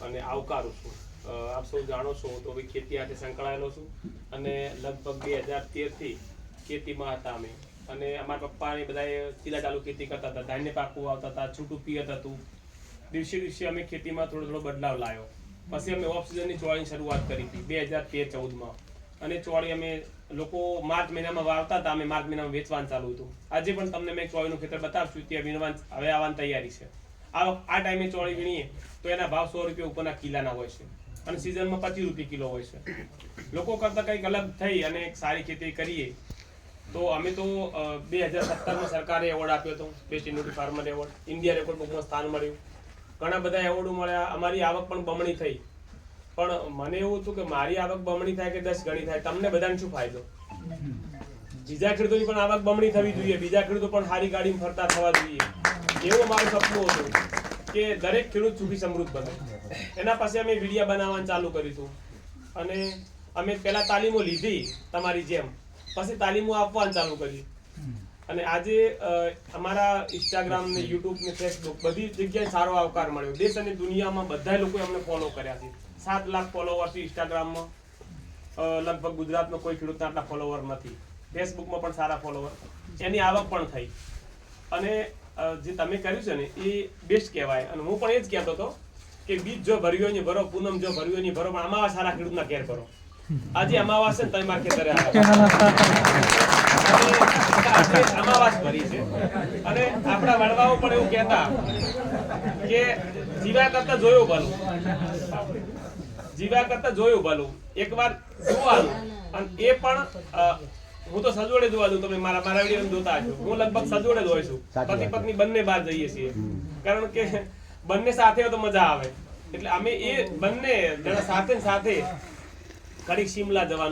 અને આવકારું છું। આપ સૌ જાણો છો તો હવે ખેતી સાથે સંકળાયેલો છું અને લગભગ 2013 થી ખેતીમાં હતા અમે। અને અમારા પપ્પા ને બધાએ ચીલા ચાલુ ખેતી કરતા હતા, ધાન્ય પાકવું આવતા હતા, છૂટું પિયત હતું। દિવસે દિવસે અમે ખેતીમાં થોડો બદલાવ લાવ્યો। પછી અમે ઓફ સિઝનની ચોળીની શરૂઆત કરી હતી 2013-14માં। અને ચોળી અમે લોકો માર્ચ મહિનામાં વાવતા હતા, અમે માર્ચ મહિનામાં વેચવાનું ચાલુ હતું। આજે પણ તમને મેં ચોળીનું ખેતર બતાવશું, ત્યાં વીણવાનું હવે આવવાની તૈયારી છે। આ ટાઈમે ચોળી વીણીએ તો એના ભાવ 100 રૂપિયા ઉપરના કિલાના હોય છે અને સિઝનમાં 25 રૂપિયા કિલો હોય છે। લોકો કરતાં કંઈક અલગ થઈ અને એક સારી ખેતી કરીએ તો અમે તો 2017માં સરકારે એવોર્ડ આપ્યો હતો, best innovative farmer award, India record બુકમાં સ્થાન મળ્યું, ઘણા બધા એવોર્ડો મળ્યા। અમારી આવક પણ બમણી થઈ। પણ મને એવું હતું કે મારી આવક બમણી થાય કે 10 ગણી થાય, તમને બધાને શું ફાયદો? બીજા ખેડૂતોની પણ આવક બમણી થવી જોઈએ, બીજા ખેડૂતો પણ સારી ગાડીમાં ફરતા થવા જોઈએ, એવું મારું સપનું હતું કે દરેક ખેડૂત સુખી સમૃદ્ધ બને। એના પછી અમે વિડીયા બનાવવાનું ચાલુ કર્યું હતું અને અમે પહેલા તાલીમો લીધી તમારી જેમ, પછી તાલીમો આપવાનું ચાલુ કરી અને આજે અમારા ઇન્સ્ટાગ્રામ ને યુટ્યુબ ને ફેસબુક બધી જગ્યાએ સારો આવકાર મળ્યો। દેશ અને દુનિયામાં બધા લોકોએ અમને ફોલો કર્યા છે। 7 લાખ ફોલોવર છે ઇન્સ્ટાગ્રામમાં, લગભગ ગુજરાતમાં કોઈ ખેડૂતના આટલા ફોલોવર નથી। ફેસબુકમાં પણ સારા ફોલોવર, એની આવક પણ થઈ અને જે તમે કર્યું છે ને એ બેસ્ટ કહેવાય। અને હું પણ એ જ કહેતો હતો કે બીજ જો ભર્યો ને ભરો, પૂનમ જો ભર્યો ને ભરો, પણ અમાવા સારા ખેડૂતના ઘેર ભરો। આજે અમાવાસ છે ને તમે મારા ખેતરે અમાવાસ ભરી છે અને આપણા વડવાઓ પણ એવું કહેતા કે જીવ્યા કરતા જોયું ભલું, જીવ્યા કરતા જોયું ભલું, એકવાર જોવાનું। અને એ પણ હું તો સજોડે જોવા દઉં, તમે મારા વિડીયો જોતા હશો, હું લગભગ સજોડે જ હોય છું। પતિ પત્ની બંને બહાર જઈએ છીએ, કારણ કે બંને સાથે હોય તો મજા આવે। એટલે અમે એ બંને જણા સાથે ઘડીક શિમલા જવાનું